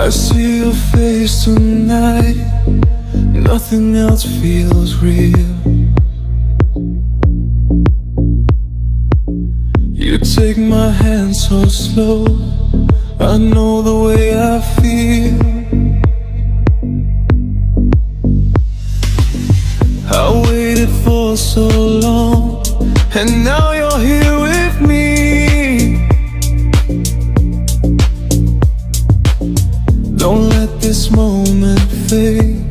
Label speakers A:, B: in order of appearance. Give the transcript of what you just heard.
A: I see your face tonight, nothing else feels real. You take my hand so slow, I know the way I feel. I waited for so long, and now you're here with me. Don't let this moment fade.